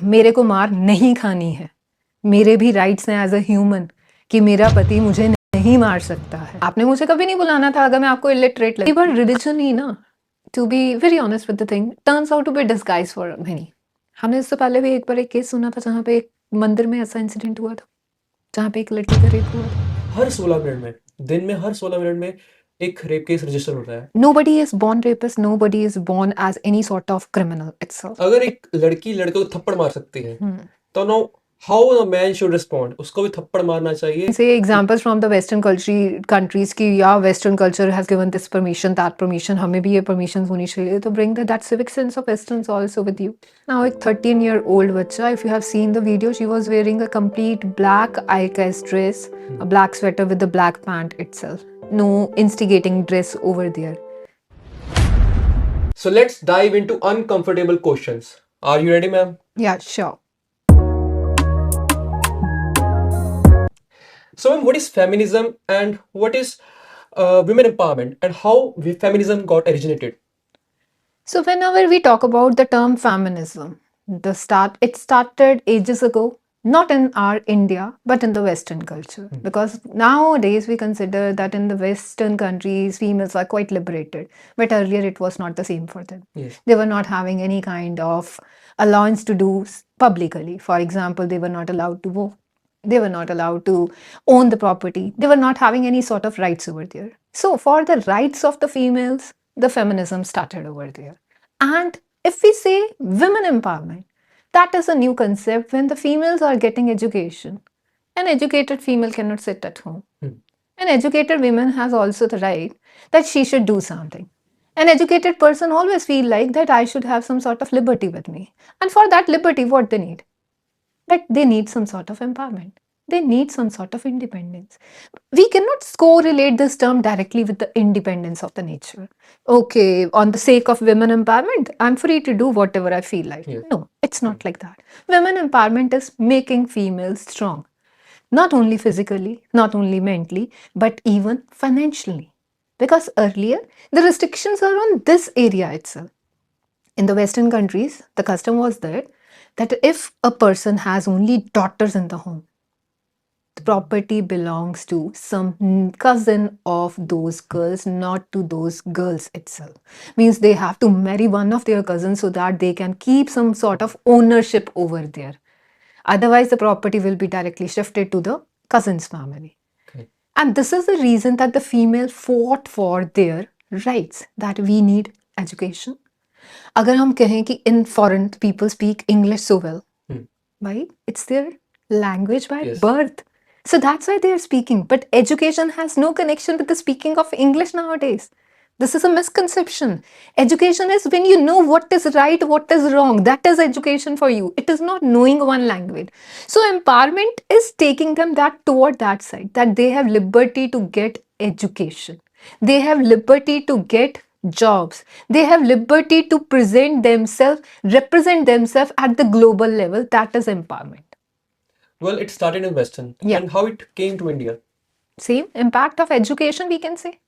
मेरे को मार नहीं खानी है, मेरे भी राइट्स हैं एज अ ह्यूमन कि मेरा पति मुझे नहीं मार सकता है। आपने मुझे कभी नहीं बुलाना था अगर मैं आपको इलिटरेट लगी। बट रिलीजन ही ना, to be very honest with the thing, turns out to be disguise for many. हमने इससे पहले भी एक बार एक केस सुना था जहाँ पे एक मंदिर में ऐसा इंसिडेंट हुआ था जहाँ पे एक लड़की का रेप हुआ था। हर 16 मिनट में, दिन में हर 16 मिनट में एक रेप केस रजिस्टर होता है। Nobody is born rapist, nobody is born as any sort of criminal itself. अगर एक लड़की लड़के को थप्पड़ मार सकती है, तो know how a man should respond, उसको भी थप्पड़ मारना चाहिए। Say examples from the Western countries कि या Western culture has given this permission, that permission, हमें भी ये permissions होनी चाहिए, तो bring that civic sense of Westerns also with you. Now एक 13-year-old बच्चा, if you have seen the video, she was wearing a complete black IKS dress, a black sweater with the black pant itself. No instigating dress over there. So let's dive into uncomfortable questions. Are you ready, ma'am? Yeah, sure. So, ma'am, what is feminism and what is women empowerment and how feminism got originated? So whenever we talk about the term feminism, it started ages ago, not in our India, but in the Western culture. Because nowadays we consider that in the Western countries, females are quite liberated. But earlier it was not the same for them. Yes. They were not having any kind of allowance to do publicly. For example, they were not allowed to vote. They were not allowed to own the property. They were not having any sort of rights over there. So for the rights of the females, the feminism started over there. And if we say women empowerment, that is a new concept when the females are getting education. An educated female cannot sit at home. An educated woman has also the right that she should do something. An educated person always feel like that I should have some sort of liberty with me. And for that liberty, what they need? That they need some sort of empowerment. They need some sort of independence. We cannot correlate this term directly with the independence of the nature. Okay, on the sake of women empowerment, I'm free to do whatever I feel like. Yes. No, it's not like that. Women empowerment is making females strong. Not only physically, not only mentally, but even financially. Because earlier, the restrictions are on this area itself. In the Western countries, the custom was that if a person has only daughters in the home, the property belongs to some cousin of those girls, not to those girls itself. Means they have to marry one of their cousins so that they can keep some sort of ownership over there. Otherwise, the property will be directly shifted to the cousin's family. Okay. And this is the reason that the female fought for their rights, that we need education. अगर हम कहें कि in foreign people speak English so well, why? It's their language by Yes. birth. So that's why they are speaking. But education has no connection with the speaking of English nowadays. This is a misconception. Education is when you know what is right, what is wrong. That is education for you. It is not knowing one language. So empowerment is taking them that toward that side, that they have liberty to get education. They have liberty to get jobs. They have liberty to present themselves, represent themselves at the global level. That is empowerment. Well, it started in Western. Yeah. And how it came to India? Same impact of education, we can say.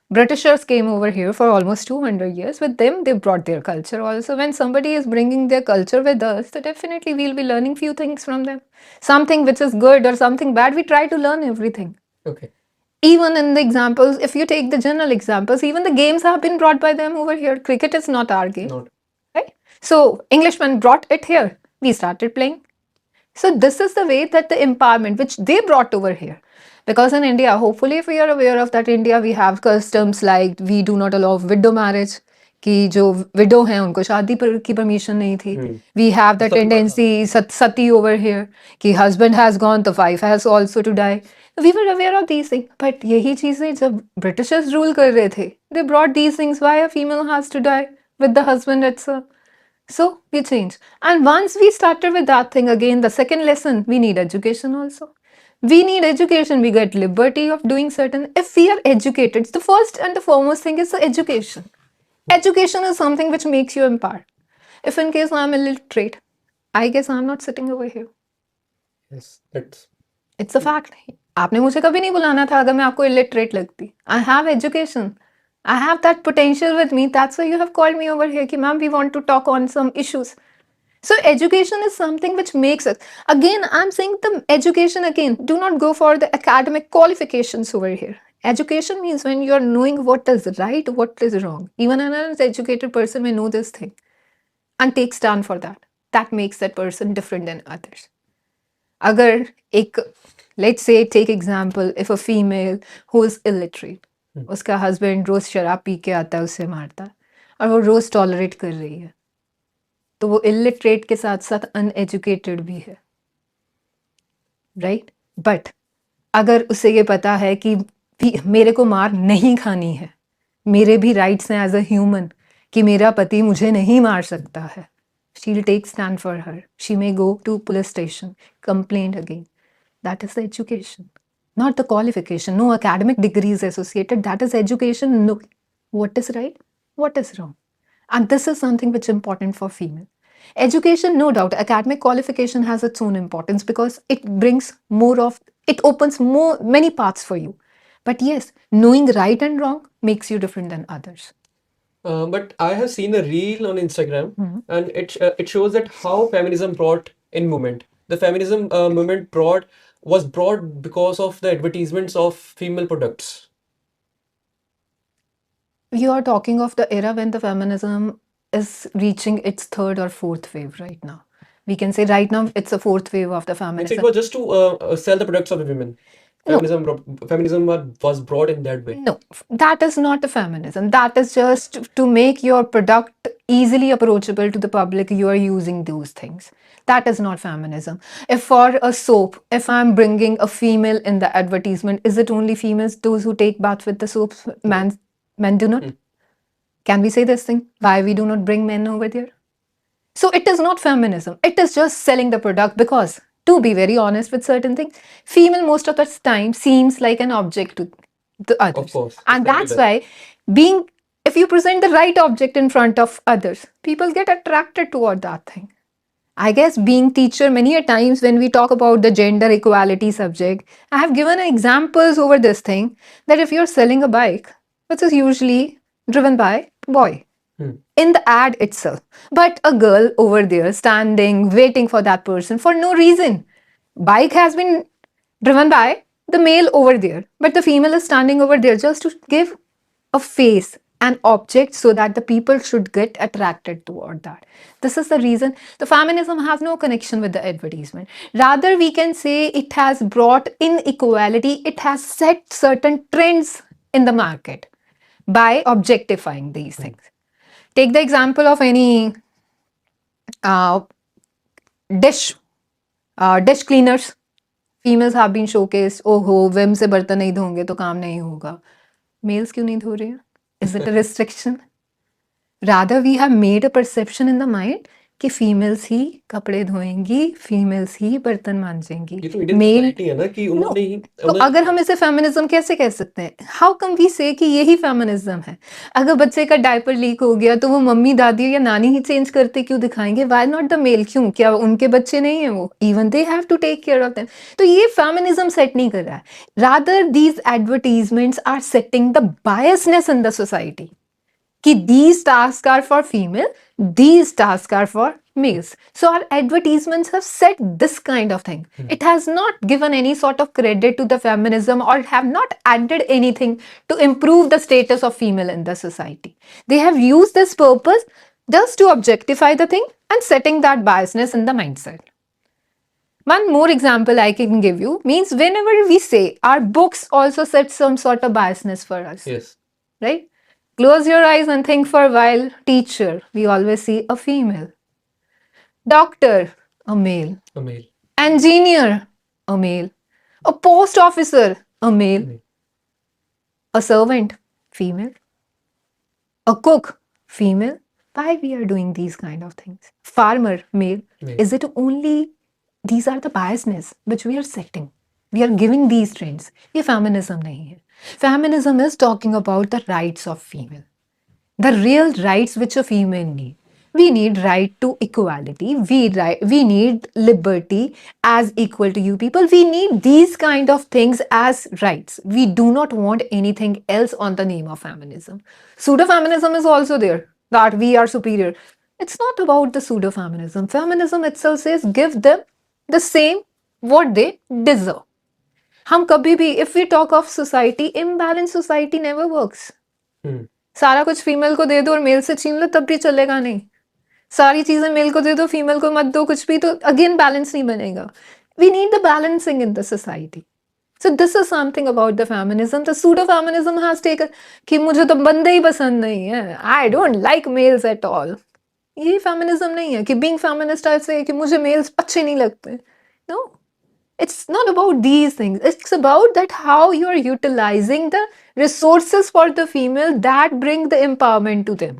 Britishers came over here for almost 200 years. With them, they brought their culture also. When somebody is bringing their culture with us, so definitely we'll be learning few things from them. Something which is good or something bad, we try to learn everything. Okay. Even in the examples, if you take the general examples, even the games have been brought by them over here. Cricket is not our game. Not. Right? So Englishmen brought it here. We started playing. So this is the way that the empowerment which they brought over here. Because in India, hopefully if we are aware of that, India, we have customs like we do not allow widow marriage. कि जो window हैं उनको शादी की permission नहीं थी. We have the tendency sati over here कि husband has gone, the wife has also to die. We were aware of these things. But यही चीजें जब Britishers rule कर रहे थे, they brought these things. Why a female has to die with the husband itself? So we change. And once we started with that thing, again, the second lesson, we need education also. We need education. We get liberty of doing certain. If we are educated, the first and the foremost thing is the education. Education is something which makes you empowered. If in case I'm illiterate, I guess I'm not sitting over here. Yes, that's... It's a fact. आपने मुझे कभी नहीं बुलाना था अगर मैं आपको illiterate लगती. I have education. I have that potential with me. That's why you have called me over here. Ki, ma'am, we want to talk on some issues. So education is something which makes us, again, I'm saying the education again, do not go for the academic qualifications over here. Education means when you are knowing what is right, what is wrong. Even an uneducated person may know this thing and take stand for that. That makes that person different than others. अगर एक, let's say take example, if a female who is illiterate, उसका husband रोज शराब P के आता है, उसे मारता है और वो रोज टॉलरेट कर रही है, तो वो illiterate के साथ साथ uneducated भी है, right? But अगर उसे ये पता है कि मेरे को मार नहीं खानी है, मेरे भी राइट्स हैं एज अ ह्यूमन कि मेरा पति मुझे नहीं मार सकता है, she'll take stand for her. She may go to police station, complain again. That is the education, not the qualification. No academic degree is associated. That is education. No, what is right, what is wrong, and this is something which is important for female. Education, no doubt, academic qualification has its own importance because it brings more of, it opens more many paths for you. But yes, knowing right and wrong makes you different than others. But I have seen a reel on Instagram, and it shows that how feminism brought in movement. The feminism movement was brought because of the advertisements of female products. You are talking of the era when the feminism is reaching its third or fourth wave right now. We can say right now it's a fourth wave of the Means feminism. it was just to sell the products of the women. No. Feminism was brought in that way. No, that is not a feminism. That is just to make your product easily approachable to the public. You are using those things. That is not feminism. If for a soap, if I'm bringing a female in the advertisement, is it only females, those who take bath with the soaps? Men do not? Can we say this thing? Why we do not bring men over there? So it is not feminism. It is just selling the product because, to be very honest with certain things, female most of the time seems like an object to the others. Of course. And Exactly that's that. why if you present the right object in front of others, people get attracted toward that thing. I guess being teacher, many a times when we talk about the gender equality subject, I have given examples over this thing that if you're selling a bike, which is usually driven by boy, in the ad itself, but a girl over there standing, waiting for that person for no reason. Bike has been driven by the male over there, but the female is standing over there just to give a face, an object, so that the people should get attracted toward that. This is the reason the feminism has no connection with the advertisement. Rather, we can say it has brought inequality, it has set certain trends in the market by objectifying these things. Take the example of any dish cleaners. Females have been showcased. Oh ho, Vim से बर्तन नहीं धोंगे तो काम नहीं होगा. Males क्यों नहीं धो रहे हैं? Is it a restriction? Rather, we have made a perception in the mind कि females ही कपड़े धोएंगी, females ही बर्तन मांजेंगी. ये तो इंडियन Male सोसाइटी है ना कि उन्होंने ही तो अगर हम इसे फेमिनिज्म कैसे कह सकते हैं? हाउ कम वी से कि यही फेमिनिज्म है? अगर बच्चे का डायपर लीक हो गया तो वो मम्मी दादी या नानी ही चेंज करते क्यों दिखाएंगे? Why not the male? क्यों? क्या उनके बच्चे नहीं है वो? Even they have to take care of them. तो ये फेमिनिज्म सेट नहीं कर रहा है. Rather these advertisements are setting the biasness in the society कि these tasks are for female, these tasks are for males. So our advertisements have set this kind of thing. It has not given any sort of credit to the feminism or have not added anything to improve the status of female in the society. They have used this purpose just to objectify the thing and setting that biasness in the mindset. One more example I can give you means whenever we say our books also set some sort of biasness for us. Yes. Right? Close your eyes and think for a while. Teacher, we always see a female. Doctor, a male. A male. Engineer, a male. A post officer, a male. A servant, female. A cook, female. Why we are doing these kind of things? Farmer, male. Is it only these are the biasness which we are setting? We are giving these trends. ये feminism नहीं है. Feminism is talking about the rights of female. The real rights which a female need. We need right to equality. We need liberty as equal to you people. We need these kind of things as rights. We do not want anything else on the name of feminism. Pseudo-feminism is also there, that we are superior. It's not about the pseudo feminism. Feminism itself says give them the same what they deserve. हम कभी भी if we talk of society, imbalanced society never works. सारा कुछ female को दे दो और mail से छीन लो तब भी चलेगा नहीं. सारी चीजें मेल को दे दो फीमेल को मत दो कुछ भी तो अगेन बैलेंस नहीं बनेगा. We need the balancing in the society. So this is something about the feminism. The pseudo feminism has taken कि मुझे तो बंदे ही पसंद नहीं है. I don't like males at all. ये फेमिनिज्म नहीं है कि being feminist ऐसे है कि मुझे मेल्स अच्छे नहीं लगते. No. It's not about these things. It's about that how you are utilizing the resources for the female that bring the empowerment to them.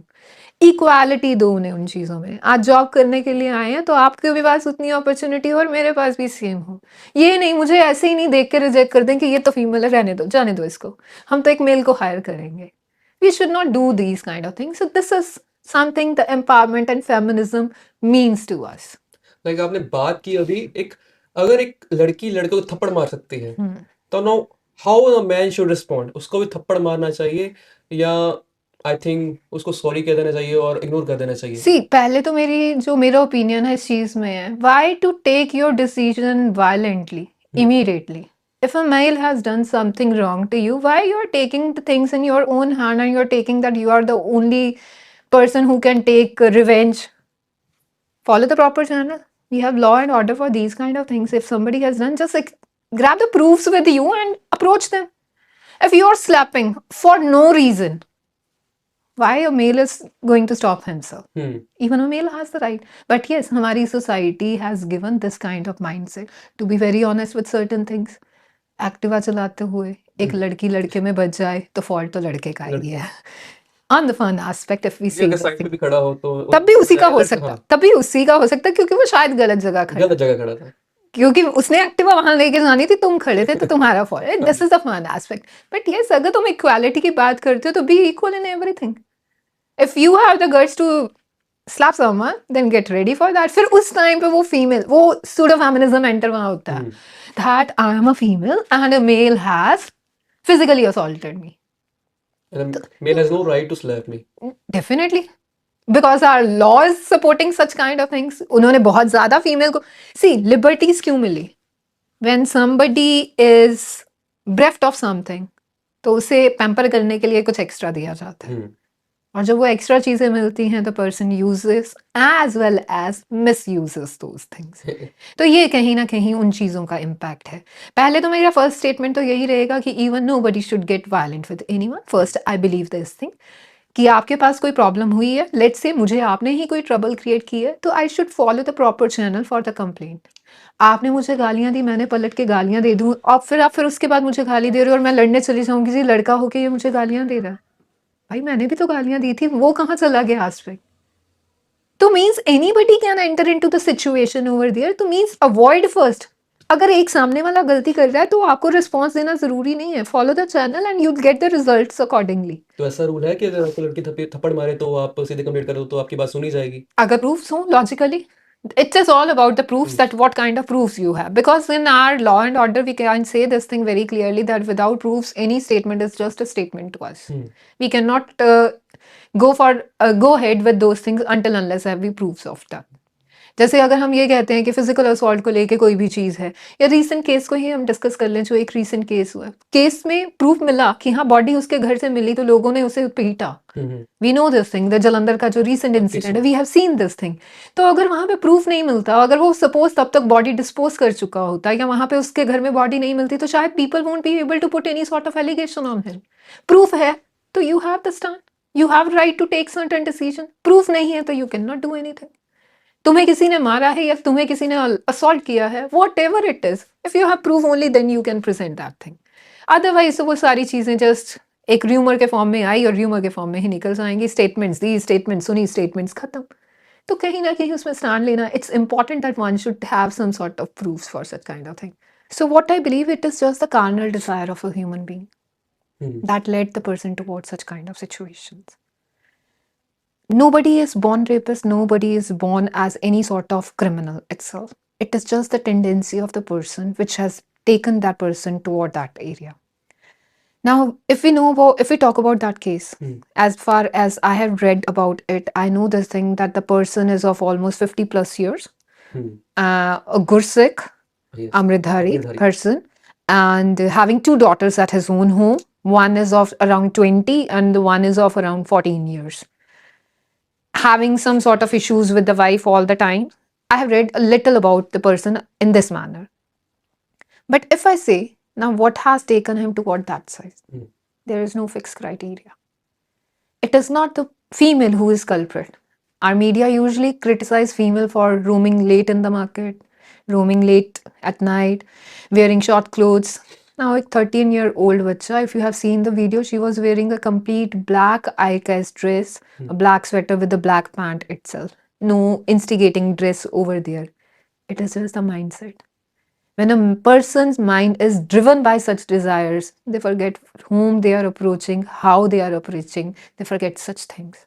Equality दो उन्हें उन चीज़ों में. आज जॉब करने के लिए आए हैं तो आपके भी पास उतनी अपॉर्चुनिटी हो और मेरे पास भी सेम हो. ये नहीं मुझे ऐसे ही नहीं देख के रिजेक्ट कर दें कि ये तो फीमेल है रहने दो जाने दो इसको. हम तो एक मेल को हायर करेंगे. We should not do these kind of things. So this is something the empowerment and feminism means to us. Like आपने बात की अभी अगर एक लड़की लड़के को थप्पड़ मार सकती है तो know how a man should respond. उसको भी थप्पड़ मारना चाहिए या आई थिंक उसको सॉरी कह देना चाहिए और इग्नोर कर देना चाहिए. सी पहले तो मेरा ओपिनियन है इस चीज में है why to take your decision violently immediately. If a male has done something wrong to you, why you are taking the things in your own hand and you are taking that you are the only person who can take revenge? Follow the proper channel. We have law and order for these kind of things. If somebody has done, just like grab the proofs with you and approach them. If you are slapping for no reason, why a male is going to stop himself? Even a male has the right. But yes, हमारी society has given this kind of mindset. To be very honest with certain things, Activa चलाते हुए एक लड़की लड़के में बच जाए तो फॉल्ट तो लड़के का ही है. On the fun aspect, if we see अगर साइड पे भी खड़ा हो तो तब भी उसी का हो सकता तभी उसी का हो सकता क्योंकि वो शायद गलत जगह खड़ा था क्योंकि उसने एक्टिवा वहां लेके जानी थी तुम खड़े थे तो तुम्हारा फॉल्ट है. This is the fun aspect. But yes अगर तुम इक्वालिटी की बात करते हो तो be equal in everything. If you have the guts to slap someone then get ready for that. फिर उस टाइम पे वो फीमेल वो सूडो फेमिनिज्म एंटर वहां होता है that I am a female and a male has physically assaulted me. And male has no right to slap me. Definitely. Because our law is supporting such kind of things. उन्होंने बहुत ज़्यादा female को see liberties क्यों मिली? When somebody is bereft of something तो उसे pamper करने के लिए कुछ एक्स्ट्रा दिया जाता है. और जब वो एक्स्ट्रा चीज़ें मिलती हैं तो person uses as well as misuses those things. तो ये कहीं ना कहीं उन चीज़ों का इम्पैक्ट है. पहले तो मेरा फर्स्ट स्टेटमेंट तो यही रहेगा कि even nobody should get violent with anyone. First I believe this thing कि आपके पास कोई प्रॉब्लम हुई है लेट्स से मुझे आपने ही कोई ट्रबल क्रिएट की है तो I should follow the proper channel for the complaint. आपने मुझे गालियां दी मैंने पलट के गालियां दे दूँ और फिर आप फिर उसके बाद मुझे गाली दे रहे हो और मैं लड़ने चली जाऊँ किसी लड़का होके ये मुझे गालियां दे रहा है. भाई मैंने भी तो गालियां दी थी वो कहाँ चला गया एस्पेक्ट. तो means anybody can enter into the situation over there. तो मीन्स अवॉइड फर्स्ट. अगर एक सामने वाला गलती कर रहा है तो आपको रिस्पॉन्स देना जरूरी नहीं है. Follow the channel and you get the results accordingly. तो ऐसा रूल है कि अगर आपको लड़की थप्पड़ मारे तो आप सीधे कंप्लेंट करो तो आपकी बात सुनी जाएगी अगर प्रूफ्स हो logically. It is all about the proofs that what kind of proofs you have. Because in our law and order, we can say this thing very clearly that without proofs, any statement is just a statement to us. We cannot go ahead with those things until unless have we proofs of that. जैसे अगर हम ये कहते हैं कि physical assault को लेके कोई भी चीज़ है या रीसेंट केस को ही हम डिस्कस कर लें जो एक रीसेंट केस हुआ. केस में प्रूफ मिला कि हाँ बॉडी उसके घर से मिली तो लोगों ने उसे पीटा. We know this thing the Jalandhar का जो रीसेंट इंसिडेंट है we have seen this thing. तो अगर वहाँ पे प्रूफ नहीं मिलता अगर वो सपोज तब तक बॉडी डिस्पोज कर चुका होता या वहाँ पे उसके घर में बॉडी नहीं मिलती तो शायद people won't be able to put any sort of allegation on him. Proof है तो you have the stand you have right to take certain decision. Proof नहीं है तो you can not do anything. तुम्हें किसी ने मारा है या तुम्हें किसी ने असॉल्ट किया है whatever it is if you have proof only then you can present that thing. Otherwise वो सारी चीजें जस्ट एक र्यूमर के फॉर्म में आई और र्यूमर के फॉर्म में ही निकल जाएंगी. स्टेटमेंट्स दी स्टेटमेंट्स सुनी स्टेटमेंट्स खत्म. तो कहीं ना कहीं उसमें स्टैंड लेना it's important that one should have some sort of proofs for such kind of thing. So what I believe it is just the carnal desire of a human being that led the person towards such kind of situations. Nobody is born rapist, nobody is born as any sort of criminal itself. It is just the tendency of the person which has taken that person toward that area. Now, if we talk about that case, Hmm. as far as I have read about it, I know this thing that the person is of almost 50 plus years, Hmm. a Gursikh, Yes. Amritdhari Amritdhari. person, and having two daughters at his own home. One is of around 20 and the one is of around 14 years. Having some sort of issues with the wife all the time. I have read a little about the person in this manner. But if I say, now what has taken him toward that side? Hmm. There is no fixed criteria. It is not the female who is culprit. Our media usually criticize female for roaming late in the market, roaming late at night, wearing short clothes. Now, a 13-year-old bacha, if you have seen the video, she was wearing a complete black IKS dress, a black sweater with a black pant itself. No instigating dress over there. It is just a mindset. When a person's mind is driven by such desires, they forget whom they are approaching, how they are approaching, they forget such things.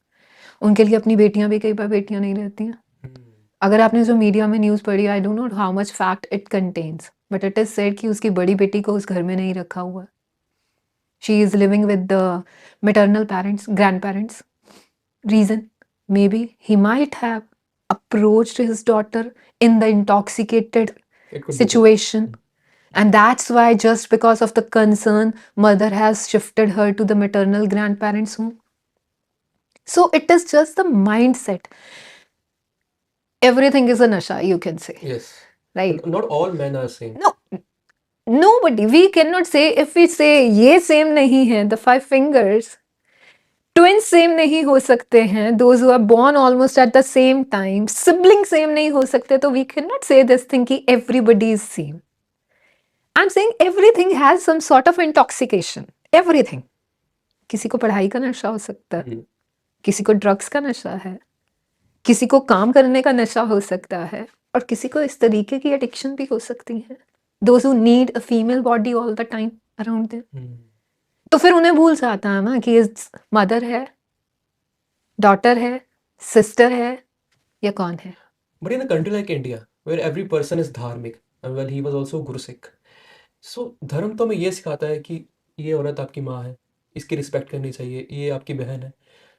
उनके लिए अपनी बेटियां भी कई बार बेटियां नहीं रहती हैं. अगर आपने जो मीडिया में न्यूज़ पढ़ी, I don't know how much fact it contains, but it is said कि उसकी बड़ी बेटी को उस घर में नहीं रखा हुआ. She is living with the maternal parents, grandparents. Reason? Maybe he might have approached his daughter in the intoxicated It could be that. situation. And that's why, just because of the concern, mother has shifted her to the maternal grandparents' home. So it is just the mindset. Everything is a nasha, you can say. Yes. Right? Not all men are same. No, nobody. We cannot say, if we say ये same नहीं है, the five fingers, twins same नहीं हो सकते हैं, those who are born almost at the same time, siblings same नहीं हो सकते, तो we cannot say this thing कि everybody is same. I'm saying everything has some sort of intoxication. Everything. किसी को पढ़ाई का नशा हो सकता है, Hmm. किसी को ड्रग्स का नशा है, किसी को काम करने का नशा हो सकता है, और किसी को इस तरीके की एडिक्शन भी हो सकती है. Those who need a female body all the time around them. Hmm. तो फिर उन्हें भूल जाता है ना कि मदर है, डॉटर है, सिस्टर है, या कौन है. But in a country like India, where every person is dharmic, and well, he was also Guru Sikh. So, धर्म तो हमें ये सिखाता है कि ये औरत आपकी माँ है, इसकी रिस्पेक्ट करनी चाहिए, ये आपकी बहन है.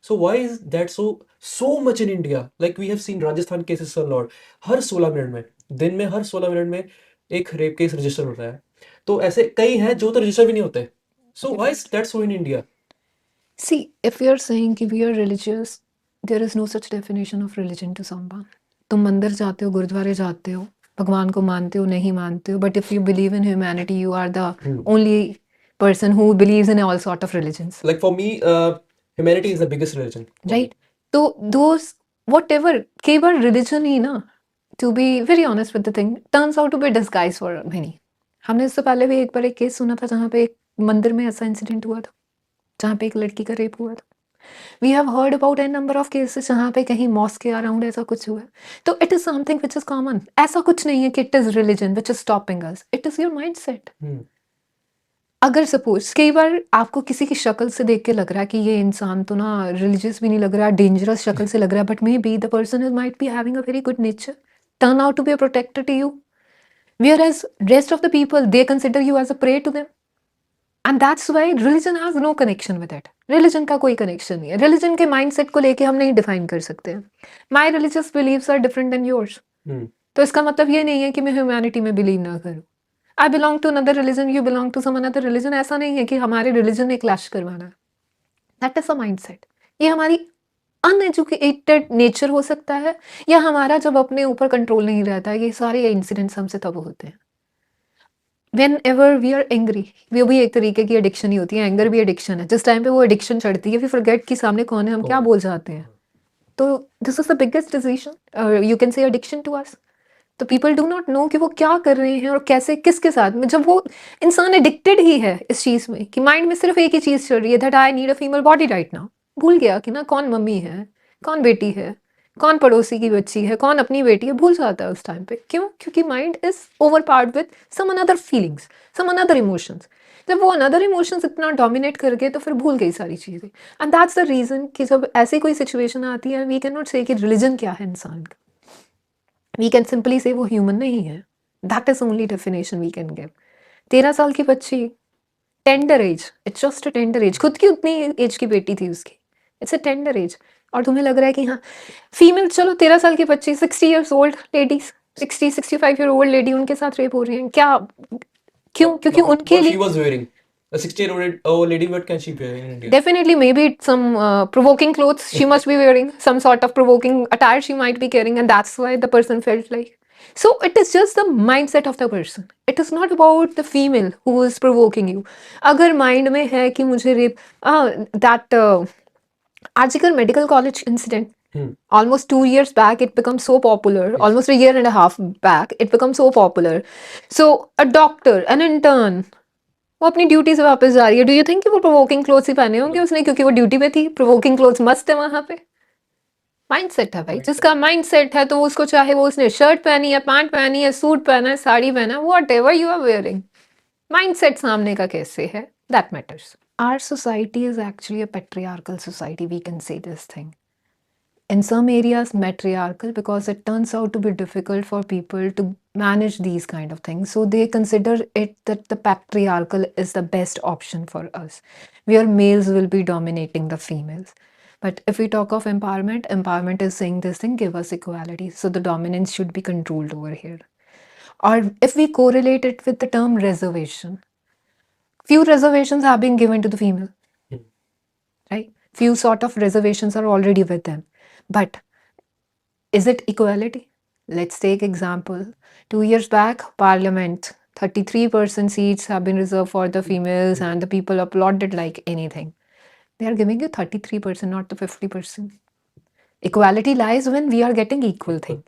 So why is that so much in India? Like we have seen Rajasthan cases a lot. Her 16 minute में, दिन में हर 16 मिनट में एक रेप केस रजिस्टर होता है. तो ऐसे कई हैं जो तो रजिस्टर भी नहीं होते. So why is that so in India? See, if you're saying कि we are religious, there is no such definition of religion to someone. तुम मंदिर जाते हो, गुरुद्वारे जाते हो, भगवान को मानते हो, नहीं मानते हो, but if you believe in humanity, you are the only person who believes in all sort of religions. Like for me, humanity is the biggest religion. Right? तो those whatever, कई बार religion ही ना, to be very honest with the thing, turns out to be a disguise for many. हमने इससे पहले भी एक बार एक case सुना था जहाँ पे एक मंदिर में ऐसा इंसिडेंट हुआ था, जहाँ पे एक लड़की का रेप हुआ था. We have heard about a number of cases जहाँ पे कहीं मॉस्क के अराउंड ऐसा कुछ हुआ है. तो it is something which is common. ऐसा कुछ नहीं है कि it is religion which is stopping us. It is your mindset. अगर सपोज कई बार आपको किसी की शक्ल से देख के लग रहा है कि ये इंसान तो ना रिलीजियस भी नहीं लग रहा, डेंजरस शक्ल से लग रहा है, but may be the person is might be having a very good nature, turn out to be a protector to you, whereas rest of the people they consider you as a prey to them. And that's why religion has no connection with it. Religion का कोई connection नहीं है. Religion के mindset को लेके हम नहीं define कर सकते हैं. My religious beliefs are different than yours. तो इसका मतलब ये नहीं है कि मैं ह्यूमैनिटी में बिलीव ना करूँ. I belong to another religion, you belong to some another religion. ऐसा नहीं है कि हमारे रिलीजन ने क्लैश करवाना. That is a mindset. ये हमारी अनएजुकेटेड नेचर हो सकता है, या हमारा जब अपने ऊपर कंट्रोल नहीं रहता है. ये सारे इंसिडेंट्स हमसे तब होते हैं whenever we are angry. वो भी एक तरीके की एडिक्शन ही होती है. एंगर भी एडिक्शन है. जिस टाइम पे वो एडिक्शन चढ़ती है, वी फॉरगेट कि सामने कौन है, हम क्या बोल जाते हैं. तो this is the biggest decision, you can say addiction to us. तो पीपल डू नॉट नो कि वो क्या कर रहे हैं और कैसे, किसके साथ में. जब वो इंसान एडिक्टेड ही है इस चीज़ में कि माइंड में सिर्फ एक ही चीज़ चल रही है, that I need a female body right now. भूल गया कि ना कौन मम्मी है, कौन बेटी है, कौन पड़ोसी की बच्ची है, कौन अपनी बेटी है. भूल जाता है उस टाइम पे. क्यों? क्योंकि mind is overpowered with some another feelings, some another emotions. जब वो अनदर इमोशंस इतना डोमिनेट कर गए तो फिर भूल गई सारी चीज़ें. एंड दैट्स द रीज़न कि जब ऐसी कोई सिचुएशन आती है, वी कैन नॉट से कि रिलीजन क्या है इंसान का. वी कैन सिंपली से वो ह्यूमन नहीं है. That is only definition we can give. 13 साल की बच्ची tender age, it's just a tender age, खुद की उतनी एज की बेटी थी उसकी, इट्स अ टेंडर एज। और तुम्हें लग रहा है कि हाँ फीमेल, चलो 13 साल की बच्ची, 60 years old ladies, 60-65 year old lady, उनके साथ रेप हो रही है क्या? क्यों? क्योंकि उनके What she लिए was wearing? A 60-year-old lady, what can she wear in India? definitely maybe it's some provoking clothes she must be wearing, some sort of provoking attire she might be carrying, and that's why the person felt like. So it is just the mindset of the person. It is not about the female who is provoking you. अगर mind में है कि मुझे rape, that article medical college incident, almost 2 years back it becomes so popular, Yes. almost a year and a half back it becomes so popular. So a doctor, an intern, वो अपनी duty से वापस जा रही है, do you think कि वो provoking clothes ही पहने होंगे उसने क्योंकि वो ड्यूटी पे थी? प्रोवोकिंग क्लोथ्स मस्त है वहां पे। माइंडसेट है भाई, Mindset. जिसका माइंडसेट है तो उसको चाहे वो उसने शर्ट पहनी है, पैंट पहनी है, सूट पहना है, साड़ी पहना है, whatever you are wearing, mindset सामने का कैसे है, that matters. Our society is actually a patriarchal society, we can say this thing. In some areas matriarchal because it turns out to be difficult for people to manage these kind of things, so they consider it that the patriarchal is the best option for us, where males will be dominating the females. But if we talk of empowerment, empowerment is saying this thing, give us equality, so the dominance should be controlled over here. Or if we correlate it with the term reservation, few reservations have been given to the female, right? Few sort of reservations are already with them, but is it equality? Let's take example. 2 years back, Parliament, 33% seats have been reserved for the females, and the people applauded like anything. They are giving you 33%, not the 50%. Equality lies when we are getting equal thing.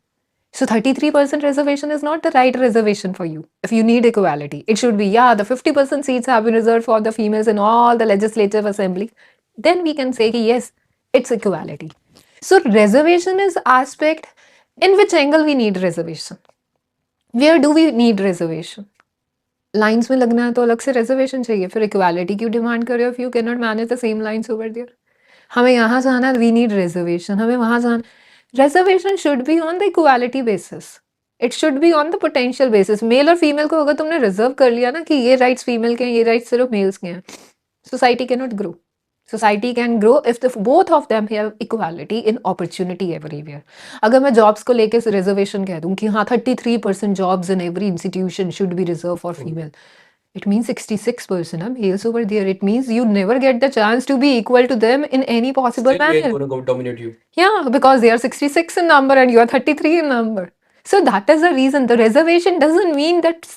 So 33% reservation is not the right reservation for you. If you need equality, it should be, yeah, the 50% seats have been reserved for the females in all the legislative assembly. Then we can say, yes, it's equality. So reservation is aspect, in which angle we need reservation. Where do we need reservation? Lines में लगना है तो अलग से reservation चाहिए, फिर equality क्यों demand कर रहे हो if you can not manage the same lines over there? हमें यहाँ जाना है, वी नीड रिजर्वेशन, हमें वहाँ जाना, reservation should be on the equality basis, it should be on the potential basis. Male और फीमेल को अगर तुमने रिजर्व कर लिया ना कि ये राइट्स फीमेल के हैं, ये राइट्स सिर्फ मेल्स के हैं, society can not grow. Society can grow if both of them have equality in opportunity everywhere. अगर मैं जॉब्स को लेके रिजर्वेशन कह दूं कि हाँ 33% jobs in every institution should be reserve for female, it means 66% are males over there. It means you never get the chance to be equal to them in any possible Still male manner. gonna go dominate you. Yeah, because they are 66 in number and you are 33 in number. So that is the reason. The reservation doesn't mean that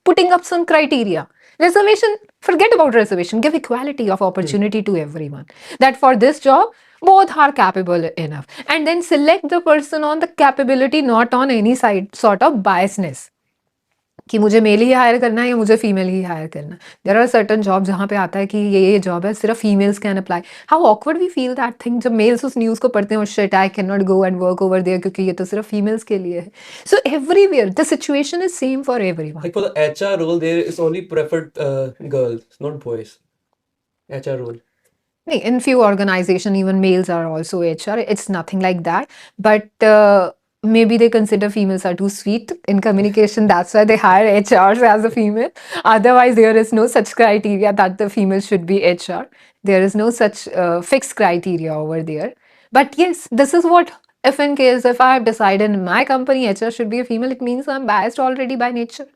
putting up some criteria. Reservation, forget about reservation. Give equality of opportunity to everyone. That for this job, both are capable enough. And then select the person on the capability, not on any side sort of biasness. कि मुझे mail ही higher करना है या मुझे female ही higher करना है. There are certain job जहाँ पे आता है कि ये जॉब है, सिर्फ females can apply. How awkward we feel that thing जब मेल्स उस न्यूज़ को पढ़ते हैं और shit I can not go and work over there क्योंकि ये तो सिर्फ फीमेल्स के लिए है. So everywhere the situation is same for everyone. Like for the HR role, there is only preferred girls, not boys. HR role. In few organization even males are also HR. It's nothing like that, but maybe they consider females are too sweet in communication, that's why they hire HRs as a female. Otherwise there is no such criteria that the female should be HR. There is no such fixed criteria over there. But yes, this is what, if in case if I have decided in my company HR should be a female, it means I'm biased already by nature.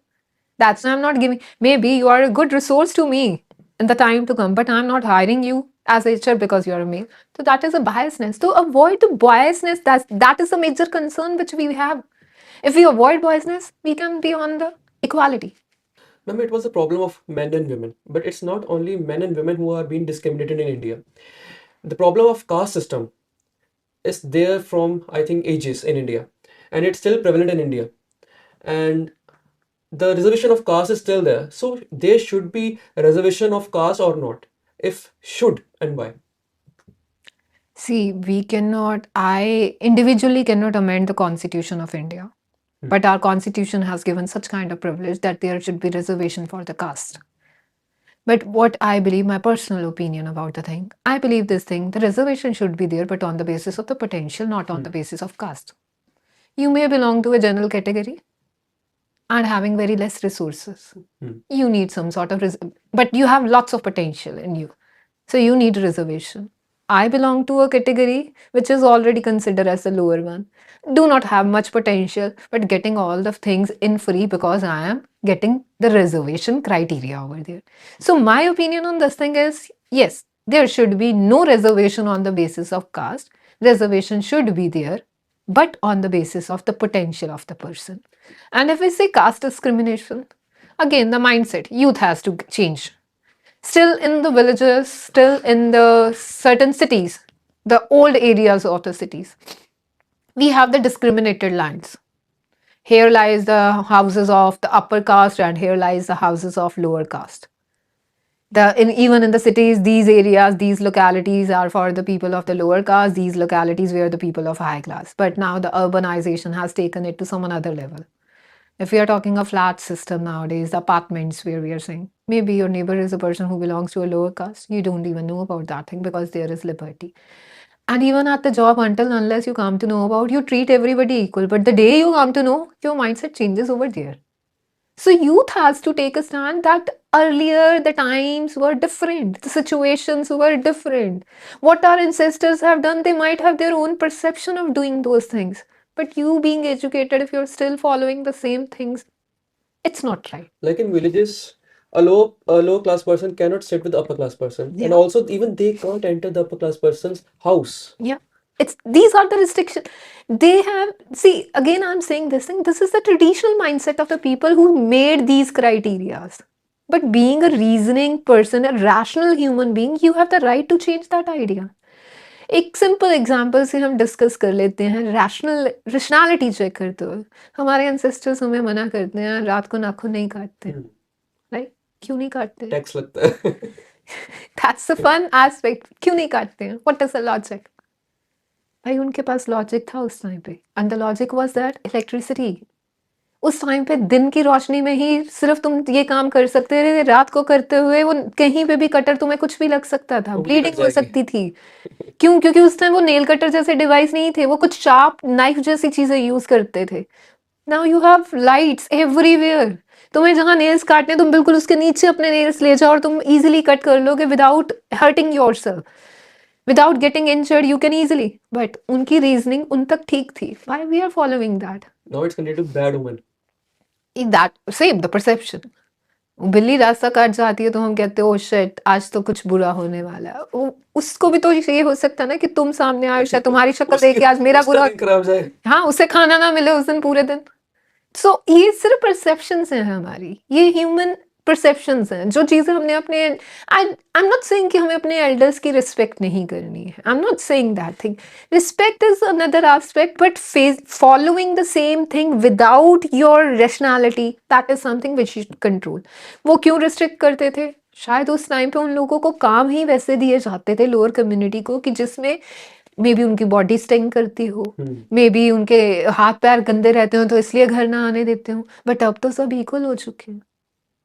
That's why I'm not giving. Maybe you are a good resource to me in the time to come, but I'm not hiring you as HR because you're a male. So that is a biasness. To avoid the biasness, that is a major concern which we have. If we avoid biasness, we can be on the equality. Ma'am, it was a problem of men and women, but it's not only men and women who are being discriminated in India. The problem of caste system is there from, I think, ages in India, and it's still prevalent in India. And the reservation of caste is still there. So there should be a reservation of caste or not? If should, and why? See, I individually cannot amend the Constitution of India. But our Constitution has given such kind of privilege that there should be reservation for the caste. But what I believe, my personal opinion about the thing, I believe this thing, the reservation should be there, but on the basis of the potential, not on the basis of caste. You may belong to a general category. and having very less resources. Hmm. You need some sort of, but you have lots of potential in you. So you need reservation. I belong to a category which is already considered as the lower one. Do not have much potential, but getting all the things in free because I am getting the reservation criteria over there. So my opinion on this thing is yes, there should be no reservation on the basis of caste. Reservation should be there, but on the basis of the potential of the person. And if we say caste discrimination, again the mindset, youth has to change. Still in the villages, still in the certain cities, the old areas of the cities, we have the discriminated lands. Here lies the houses of the upper caste, and here lies the houses of lower caste. Even in the cities, these areas, these localities are for the people of the lower caste, these localities were the people of high class. But now the urbanization has taken it to some another level. If we are talking a flat system nowadays, the apartments where we are saying, maybe your neighbor is a person who belongs to a lower caste, you don't even know about that thing because there is liberty. And even at the job, until unless you come to know about, you treat everybody equal. But the day you come to know, your mindset changes over there. So youth has to take a stand that earlier the times were different, the situations were different. What our ancestors have done, they might have their own perception of doing those things. But you being educated, if you're still following the same things, it's not right. Like in villages, a low class person cannot sit with the upper class person, and Yeah. also even they can't enter the upper class person's house. Yeah. It's these are the restrictions. They have see again I'm saying this thing. This is the traditional mindset of the people who made these criterias. But being a reasoning person, a rational human being, you have the right to change that idea. एक simple example से हम discuss कर लेते हैं rationality check करते हुए हमारे ancestors हमें मना करते हैं रात को नाखून नहीं काटते Hmm. राइट क्यों नहीं काटते टैक्स लगता है. दैट्स द फन एस्पेक्ट क्यों नहीं काटते हैं व्हाट इज द लॉजिक भाई उनके पास लॉजिक था उस टाइम पे and the logic was that electricity उस टाइम पे दिन की रोशनी में ही सिर्फ तुम ये काम कर सकते थे रात को करते हुए वो कहीं पे भी कटर तुम्हें कुछ भी लग सकता था उंगली कट ब्लीडिंग हो जाएगी. सकती थी क्यों क्योंकि उस टाइम वो नेल कटर जैसे डिवाइस नहीं थे वो कुछ शार्प नाइफ जैसी चीजें यूज करते थे now you have lights everywhere तुम्हें जहां नेल्स काटने तुम बिल्कुल उसके नीचे अपने नेल्स ले जाओ और तुम इजीली कट कर लोगे without hurting yourself without getting injured you can easily but उनकी रीजनिंग उन तक ठीक थी why we are following that Now it's considered bad woman. That same the perception बिल्ली रास्ता काट जाती है तो हम कहते हो शिट आज तो कुछ बुरा होने वाला है उसको भी तो ये हो सकता है ना कि तुम सामने आए शायद तुम्हारी शक्ल देख के आज मेरा उसका बुरा दिन खराब जाए. हाँ उसे खाना ना मिले उस दिन पूरे दिन सो ये सिर्फ परसेप्शंस हैं हमारी ये ह्यूमन परसेप्शंस हैं जो चीज़ें हमने अपने आई एम नॉट सेइंग कि हमें अपने एल्डर्स की रिस्पेक्ट नहीं करनी है I am not saying that thing respect is another aspect but following the same thing without your rationality that is something which you control वो क्यों रिस्ट्रिक्ट करते थे शायद उस टाइम पे उन लोगों को काम ही वैसे दिए जाते थे लोअर कम्युनिटी को कि जिसमें मे बी उनकी बॉडी स्टिंग करती हो मे बी उनके हाथ पैर गंदे रहते हो तो इसलिए घर ना आने देते हो बट अब तो सब इक्वल हो चुके हैं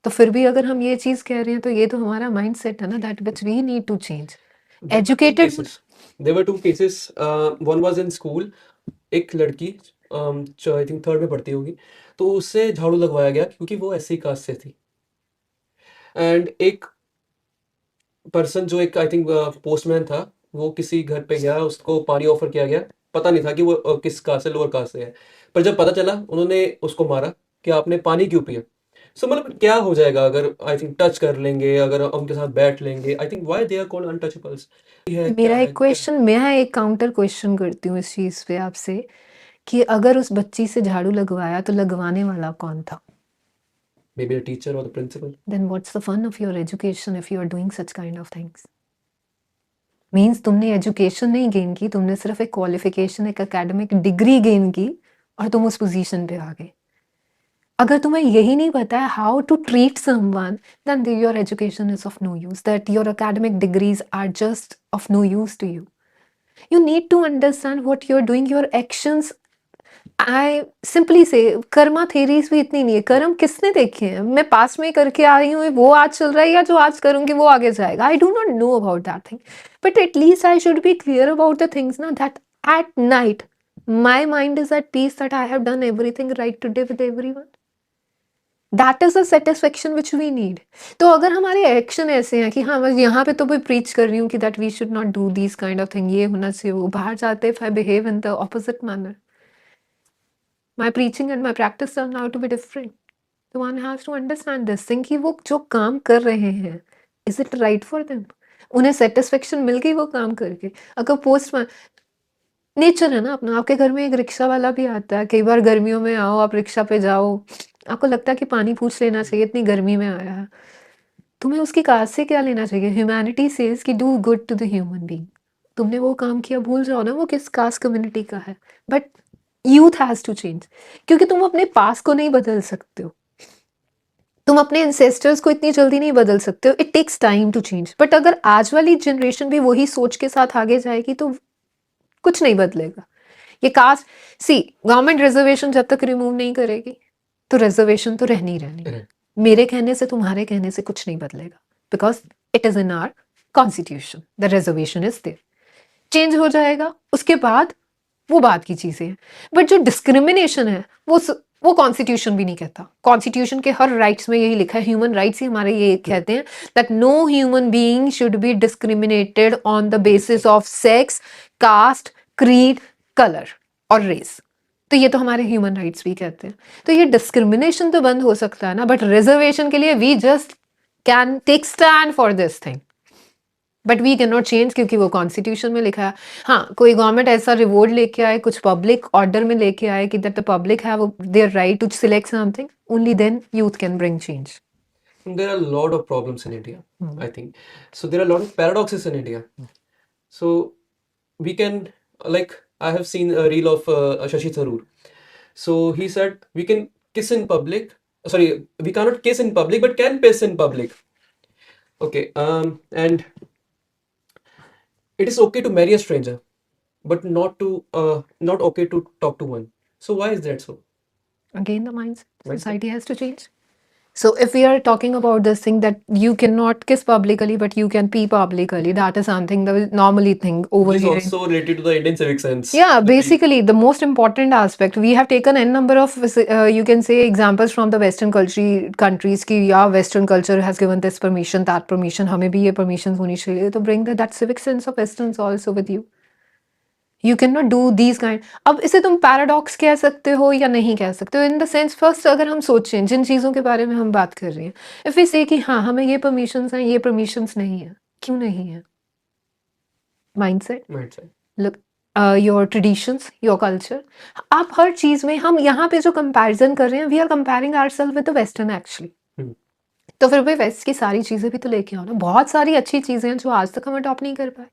तो फिर भी अगर हम ये चीज कह रहे हैं तो ये तो हमारा माइंड सेट है ना that which we need to change educated There were two cases. One was in school. एक लड़की जो आई थिंक थर्ड में पढ़ती होगी तो उससे झाड़ू लगवाया गया क्योंकि वो ऐसी कास्ट से थी. एंड एक पर्सन जो एक आई थिंक पोस्टमैन था वो किसी घर पे गया उसको पानी ऑफर किया गया पता नहीं था कि वो किस कास्ट से लोअर कास्ट से है पर जब पता चला उन्होंने उसको मारा कि आपने पानी क्यों पिया. सो मतलब क्या हो जाएगा अगर आई थिंक टच कर लेंगे अगर उनके साथ बैठ लेंगे I think why they are called untouchables. मेरा एक क्वेश्चन मैं एक काउंटर क्वेश्चन करती हूँ इस चीज पे आपसे कि अगर उस बच्ची से झाड़ू लगवाया तो लगवाने वाला कौन था Maybe a teacher or the principal. then what's the fun of your education if you are doing such kind of things means तुमने एजुकेशन नहीं गेन की तुमने सिर्फ एक क्वालिफिकेशन एक एकेडमिक डिग्री गेन की और तुम उस पोजीशन पे आ गए अगर तुम्हें यही नहीं पता है how to treat someone then your education is of no use that your academic degrees are just of no use to you you need to understand what you are doing your actions I simply say karma theories भी इतनी नहीं है कर्म किसने देखे हैं मैं पास में करके आ रही हूँ वो आज चल रहा है या जो आज करूंगी वो आगे जाएगा I do not know about that thing but at least I should be clear about the things ना that at night my mind is at peace that I have done everything right today with everyone. That is the satisfaction which we need. तो अगर हमारे action ऐसे हैं कि हाँ मैं यहाँ पे तो भी प्रीच कर रही हूँ कि that we should not do this kind of thing, ये होना चाहिए, वो बाहर जाते if I behave in the opposite manner, my preaching and my practice turn out to be different. तो one has to understand this thing कि वो जो काम कर रहे हैं is it right for them, उन्हें सेटिस्फेक्शन मिल गई वो काम करके. अगर पोस्ट नेचर है ना अपना, आपके घर में एक रिक्शा वाला भी आता है, कई बार गर्मियों में आओ आप रिक्शा पे जाओ, आपको लगता है कि पानी पूछ लेना चाहिए इतनी गर्मी में आया है, तुम्हें उसकी कार से क्या लेना चाहिए. ह्यूमैनिटी सेज कि do good to the human being. तुमने वो काम किया, भूल जाओ ना वो किस कास्ट कम्युनिटी का है. But youth has to change, क्योंकि तुम अपने पास को नहीं बदल सकते हो, तुम अपने इंसेस्टर्स को इतनी जल्दी नहीं बदल सकते हो. It takes time to change. But अगर आज वाली जनरेशन भी वही सोच के साथ आगे जाएगी तो कुछ नहीं बदलेगा. ये कास्ट, सी गवर्नमेंट रिजर्वेशन जब तक रिमूव नहीं करेगी तो रिजर्वेशन तो रहनी ही रहनी है. मेरे कहने से तुम्हारे कहने से कुछ नहीं बदलेगा, because it is in our constitution, the reservation is there. Change हो जाएगा उसके बाद वो बात की चीजें हैं. बट जो डिस्क्रिमिनेशन है वो कॉन्स्टिट्यूशन भी नहीं कहता. कॉन्स्टिट्यूशन के हर राइट्स में यही लिखा है, ह्यूमन राइट्स ही हमारे ये कहते हैं that no human being should be discriminated on the basis of sex, caste, creed, colour और रेस. तो ये तो हमारे ह्यूमन राइट्स भी कहते हैं. तो ये डिस्क्रिमिनेशन तो बंद हो सकता है ना, बट रिजर्वेशन के लिए we just can take stand for this thing, but we can not change क्योंकि वो कॉन्स्टिट्यूशन में लिखा है. हाँ, कोई गवर्नमेंट ऐसा रिवॉर्ड लेके आए, कुछ पब्लिक ऑर्डर में लेके आए कि that the public have their right to select something, only then youth can bring change. There are a lot of problems in India, I think. So there are a lot of paradoxes in India. So we can, like, I have seen a reel of Shashi Tharoor. So he said we can kiss in public. Sorry, we cannot kiss in public, but can piss in public. Okay. And it is okay to marry a stranger, but not okay to talk to one. So why is that so? Again, the mindset. Mindset. Society has to change. So if we are talking about this thing that you cannot kiss publicly, but you can pee publicly, that is something that we normally think over This is here. also related to the Indian civic sense. Yeah, The pee. basically the most important aspect. We have taken n number of you can say examples from the Western countries कि yeah, Western culture has given this permission, that permission, हमें भी ये permissions होनी चाहिए. तो bring that civic sense of Westerns also with you. You cannot do these kind. अब इसे तुम पैराडॉक्स कह सकते हो या नहीं कह सकते हो. इन द सेंस फर्स्ट अगर हम सोचें जिन चीज़ों के बारे में हम बात कर रहे हैं, इफ वी से कि हाँ हमें ये परमिशंस हैं, ये परमिशंस नहीं है, क्यों नहीं है? Mindset, Mindset. Look, your traditions, your culture. आप हर चीज़ में, हम यहाँ पे जो कंपैरिजन कर रहे हैं, we are comparing ourselves with the western actually. Hmm. तो फिर भाई वेस्ट की सारी चीज़ें भी तो लेके आओ ना. बहुत सारी अच्छी चीज़ें हैं जो आज तक हम अडॉप्ट नहीं कर पाए.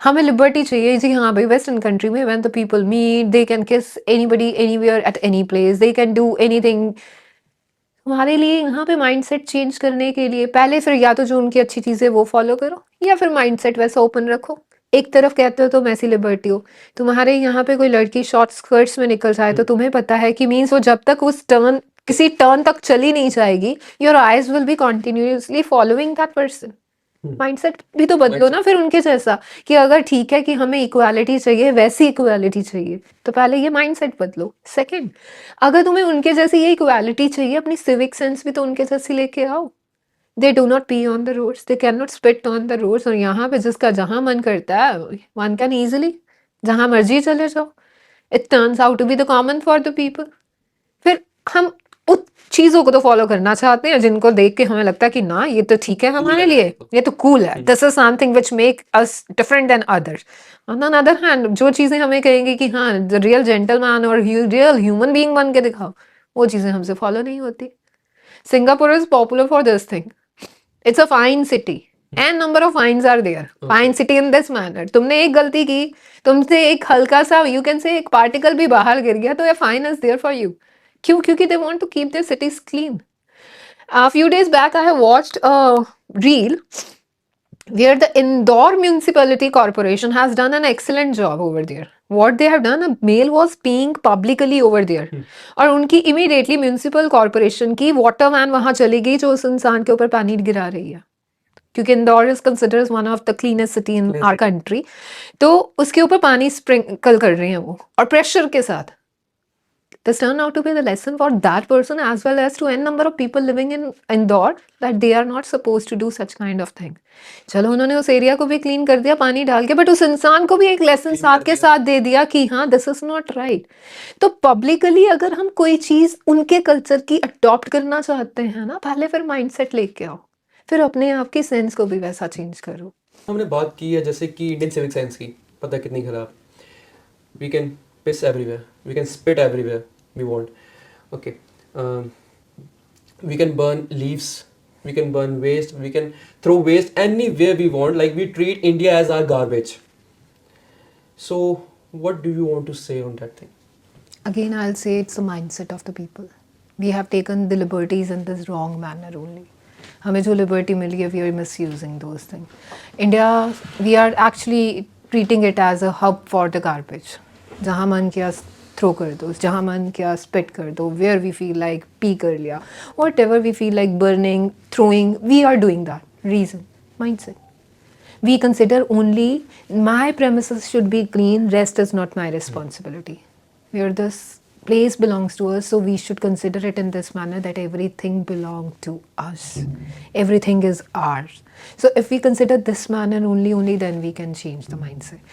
हमें लिबर्टी चाहिए जी. हाँ भाई, वेस्टर्न कंट्री में when the people meet they can kiss anybody anywhere at any place, they can do anything. हमारे लिए यहाँ पे माइंडसेट चेंज करने के लिए पहले फिर या तो जो उनकी अच्छी चीज़ें वो फॉलो करो, या फिर माइंडसेट वैसा ओपन रखो. एक तरफ कहते हो तो मैसी लिबर्टी हो, तुम्हारे यहाँ पे कोई लड़की शॉर्ट स्कर्ट्स में निकल जाए तो तुम्हें पता है कि मीन्स वो जब तक उस टर्न, किसी टर्न तक चली नहीं जाएगी, your eyes will be continuously following that person. Mindset भी तो बदलो ना फिर उनके जैसा, कि अगर ठीक है कि हमें इक्वालिटी चाहिए, वैसी इक्वालिटी चाहिए, तो पहले ये माइंडसेट बदलो. सेकंड, अगर तुम्हें उनके जैसी ये इक्वालिटी चाहिए, अपनी सिविक सेंस भी तो उनके जैसी लेके आओ. They do not pee on the roads, they can not spit on the roads. और यहाँ पे जिसका जहाँ मन करता है वन कैन ईजिली जहाँ मर्जी चले जाओ. It turns out to be the common for the people. फिर हम उस चीज़ों को तो फॉलो करना चाहते हैं जिनको देख के हमें लगता है कि ना ये तो ठीक है हमारे लिए, ये तो कूल है, this is something which make us different than others. On the other hand जो चीज़ें हमें कहेंगी कि हाँ द रियल जेंटलमैन और रियल ह्यूमन बीइंग बन के दिखाओ, वो चीज़ें हमसे फॉलो नहीं होती. Singapore is popular for this thing. It's a fine city and number of fines are there. Fine city in this manner. तुमने एक गलती की, तुमसे एक हल्का सा यू कैन से एक पार्टिकल भी बाहर गिर गया तो ये fine is there for you. क्यों? क्योंकि they want to keep their cities clean. A few days back, I have watched a reel where the Indore Municipality Corporation has done an excellent job over there. What they have done, a male was peeing publicly over there. और उनकी immediately municipal corporation की water van वहाँ चली गई जो उस इंसान के ऊपर पानी गिरा रही है, क्योंकि Indore is considered one of the cleanest city in our country. तो उसके ऊपर पानी स्प्रिंकल कर रहे हैं वो, और प्रेशर के साथ. This turned out to be the lesson for that person as well as to n number of people living in Indore that they are not supposed to do such kind of thing. चलो उन्होंने उस area को भी clean कर दिया पानी डाल के, बट उस इंसान को भी एक लेसन साथ के साथ दे दिया कि हाँ दिस इज नॉट राइट. तो पब्लिकली अगर हम कोई चीज उनके कल्चर की अडॉप्ट करना चाहते हैं ना, पहले फिर माइंडसेट लेके आओ, फिर अपने आप की सेंस को भी वैसा चेंज करो. हमने बात की है जैसे कि इंडियन सिविक सेंस की, पता है कितनी खराब. We can piss everywhere, we can spit everywhere we want. Okay, we can burn leaves, we can burn waste, we can throw waste anywhere we want, like we treat India as our garbage. So what do you want to say on that thing? Again, I'll say it's the mindset of the people. We have taken the liberties in this wrong manner only. हमें जो liberty मिली है, we are misusing those things. India, we are actually treating it as a hub for the garbage. जहाँ मन किया throw कर दो, जहाँ मन किया स्पिट कर दो, where we feel like pee कर लिया, whatever we feel like burning, throwing, we are doing that. Reason mindset. We consider only my premises should be clean, rest is not my responsibility. Where this place belongs to us, so we should consider it in this manner that everything belongs to us. Everything is ours. So if we consider this manner only then we can change the mindset.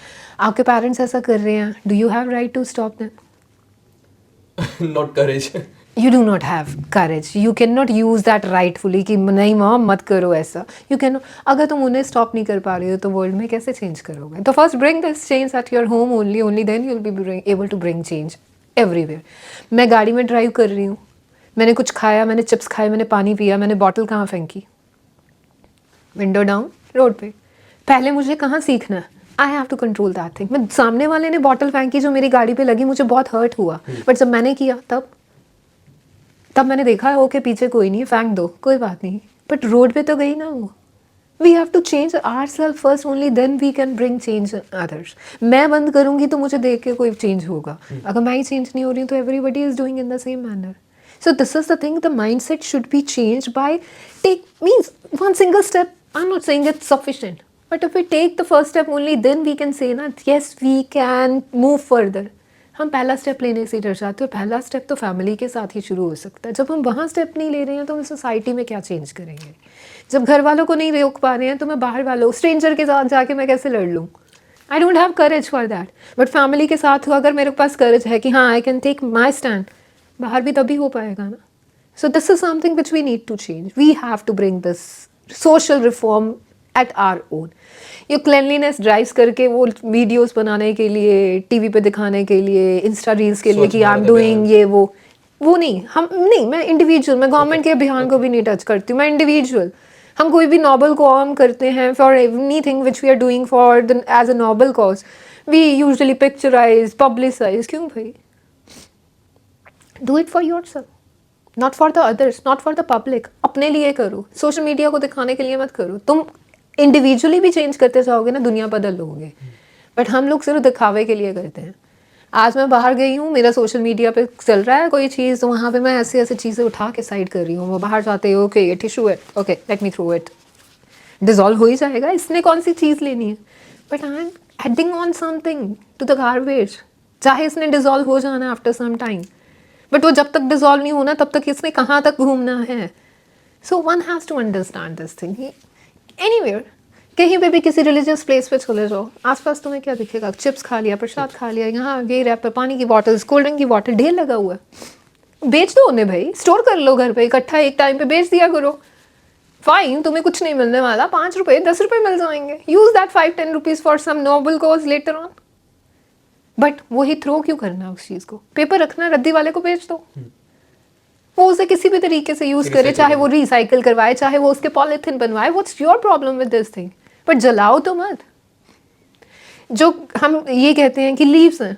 आपके parents ऐसा कर रहे हैं, do you have right to stop them? Not courage. You do not have courage. You cannot use that rightfully कि नहीं माँ मत करो ऐसा. You can, अगर तुम उन्हें stop नहीं कर पा रहे हो तो world में कैसे change करोगे? तो first bring this change at your home only then you'll be able to bring change everywhere. मैं गाड़ी में ड्राइव कर रही हूँ, मैंने कुछ खाया, मैंने चिप्स खाए, मैंने पानी पिया, मैंने बॉटल कहाँ फेंकी? विंडो डाउन, रोड पे. पहले मुझे कहाँ सीखना है? I have to control that thing. मैं सामने वाले ने बॉटल फेंकी जो मेरी गाड़ी पे लगी, मुझे बहुत हर्ट हुआ, बट जब मैंने किया तब मैंने देखा है ओके पीछे कोई नहीं है, फेंक दो कोई बात नहीं, बट रोड पे तो गई ना वो. We have to change our self first only then we can bring change others. मैं बंद करूँगी तो मुझे देख के कोई चेंज होगा, अगर मैं ही चेंज नहीं हो रही हूँ तो everybody is doing in the same manner. So this is the thing, the mindset should be changed by means one single step. I'm not saying it's sufficient, but if we take the first step only, then we can say na yes we can move further. हम पहला step लेने से डर जाते हो. पहला step तो family के साथ ही शुरू हो सकता है. जब हम वहाँ स्टेप नहीं ले रहे हैं तो हम सोसाइटी में क्या चेंज करेंगे? जब घर वालों को नहीं रोक पा रहे हैं तो मैं बाहर वालों स्ट्रेंजर के साथ जाके मैं कैसे लड़ लूँ? I don't have courage for that. But family के साथ अगर मेरे पास करेज है कि हाँ I can take my stand, बाहर भी तभी हो पाएगा ना. So this is something which we need to change. We have to bring this social reform at our own. ये क्लेनलीनेस ड्राइव्स करके वो वीडियोस बनाने के लिए, टीवी पे दिखाने के लिए, इंस्टा रील्स के लिए कि आई एम डूइंग ये वो नहीं. हम नहीं, मैं इंडिविजुअल, मैं गवर्नमेंट के अभियान को भी नहीं टच करती हूँ. मैं इंडिविजुअल, हम कोई भी नोबल कॉम करते हैं for anything which we are doing for as a noble cause, we usually picturise, publicise. क्यों भाई? Do it for yourself, not for the others, not for the public. अपने लिए करो, सोशल मीडिया को दिखाने के लिए मत करो. तुम इंडिविजुअली भी चेंज करते जाओगे ना, दुनिया बदल लोगे. बट हम लोग सिर्फ दिखावे के लिए करते हैं. आज मैं बाहर गई हूँ, मेरा सोशल मीडिया पे चल रहा है कोई चीज़, तो वहाँ पे मैं ऐसे ऐसे चीज़ें उठा के साइड कर रही हूँ. वो बाहर जाते हो, ओके ये टिश्यू है, okay let me throw it, dissolve हो ही जाएगा, इसने कौन सी चीज़ लेनी है. But I am adding on something to the garbage. चाहे इसने डिजॉल्व हो जाना आफ्टर सम टाइम, बट वो जब तक डिजॉल्व नहीं होना तब तक इसने कहाँ तक घूमना है. So one has to understand this thing. Anywhere, कहीं पे भी किसी रिलीजियस प्लेस पे चले जाओ, आसपास तुम्हें क्या दिखेगा? चिप्स खा लिया, प्रसाद खा लिया, यहाँ गे रैपर, पानी की बॉटल्स, कोल्ड ड्रिंक की बॉटल ढेर लगा हुआ है. बेच दो उन्हें भाई, स्टोर कर लो घर पे इकट्ठा, एक टाइम पे बेच दिया करो. फाइन, तुम्हें कुछ नहीं मिलने वाला, 5 रुपये 10 रुपये मिल जाएंगे. Use that 5-10 rupees for some noble cause later on. But वही थ्रो क्यों करना उस चीज़ को? पेपर रखना, रद्दी वाले को बेच दो, वो उसे किसी भी तरीके से यूज करे, चाहे वो रिसाइकिल करवाए, चाहे वो उसके पॉलिथिन बनवाए. What's your problem with this thing? But जलाओ तो मत. जो हम ये कहते हैं कि लीव्स हैं,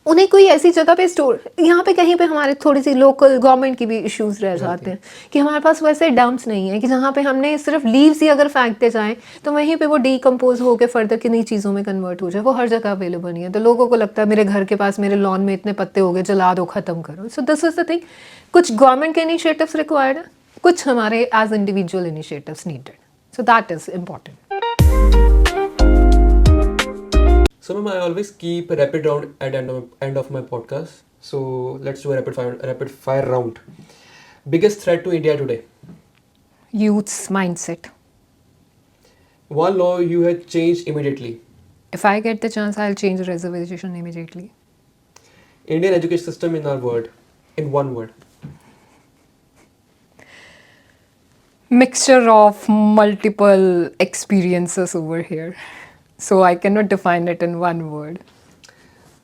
उन्हें कोई ऐसी जगह पे स्टोर, यहाँ पे कहीं पे हमारे थोड़ी सी लोकल गवर्नमेंट की भी इश्यूज रह जाते हैं कि हमारे पास वैसे डंप्स नहीं है कि जहाँ पे हमने सिर्फ लीव्स ही अगर फेंकते जाएं तो वहीं पे वो डीकम्पोज होकर फर्दर किन्हीं चीज़ों में कन्वर्ट हो जाए. वो हर जगह अवेलेबल नहीं है, तो लोगों को लगता है मेरे घर के पास, मेरे लॉन में इतने पत्ते हो गए, जला दो, ख़त्म करो. So this is the thing. कुछ गवर्नमेंट के इनिशिएटिव्स रिक्वायर्ड है, कुछ हमारे as individual initiatives needed. So that is important. So, ma'am, I always keep a rapid round at end of my podcast. So let's do a rapid fire round. Biggest threat to India today? Youth's mindset. One law you had changed immediately? If I get the chance, I'll change the reservation immediately. Indian education system in our word, in one word. Mixture of multiple experiences over here. So I cannot define it in one word.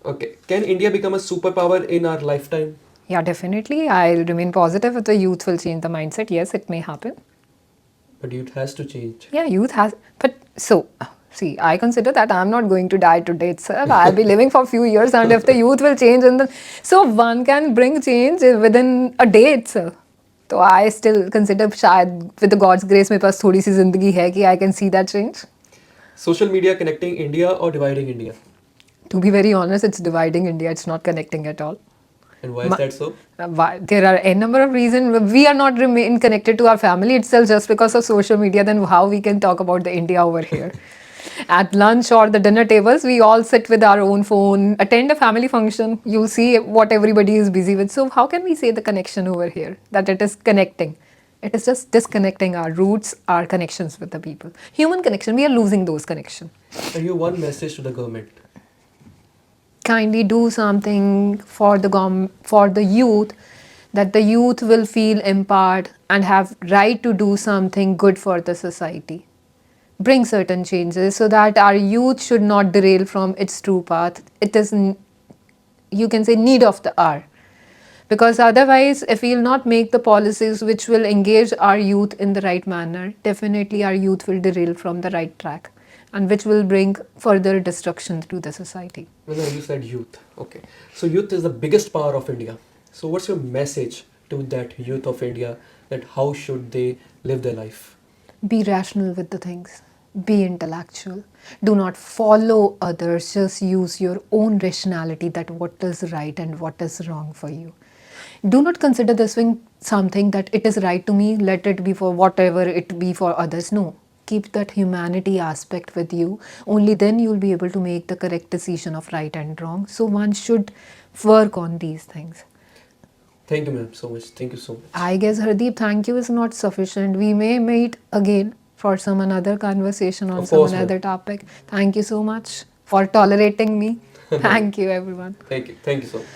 Okay. Can India become a superpower in our lifetime? Yeah, definitely. I'll remain positive that the youth will change the mindset. Yes, it may happen. But it has to change. Yeah, youth has. But so, see, I consider that I'm not going to die today itself. I'll be living for a few years, and if the youth will change, and then so one can bring change within a day itself. So I still consider शायद with the God's grace मेरे पास थोड़ी सी जिंदगी है कि I can see that change. Social media connecting India or dividing India? To be very honest, it's dividing India. It's not connecting at all. And why is that so? There are a number of reasons. We are not remain connected to our family itself just because of social media. Then how we can talk about the India over here? At lunch or the dinner tables, we all sit with our own phone, attend a family function. You see what everybody is busy with. So how can we say the connection over here that it is connecting? It is just disconnecting our roots, our connections with the people. Human connection, we are losing those connections. And you one message to the government. Kindly do something for the youth, that the youth will feel empowered and have right to do something good for the society. Bring certain changes so that our youth should not derail from its true path. It is, you can say, need of the hour. Because otherwise, if we will not make the policies which will engage our youth in the right manner, definitely our youth will derail from the right track, and which will bring further destruction to the society. Well, you said youth. Okay. So youth is the biggest power of India. So what's your message to that youth of India, that how should they live their life? Be rational with the things. Be intellectual. Do not follow others. Just use your own rationality, that what is right and what is wrong for you. Do not consider this thing something that it is right to me, let it be for whatever it be for others. No. Keep that humanity aspect with you. Only then you will be able to make the correct decision of right and wrong. So one should work on these things. Thank you, ma'am, so much. Thank you so much. I guess, Hardeep, thank you is not sufficient. We may meet again for some another conversation on Of course, some ma'am. another topic. Thank you so much for tolerating me. Thank you, everyone. Thank you. Thank you so much.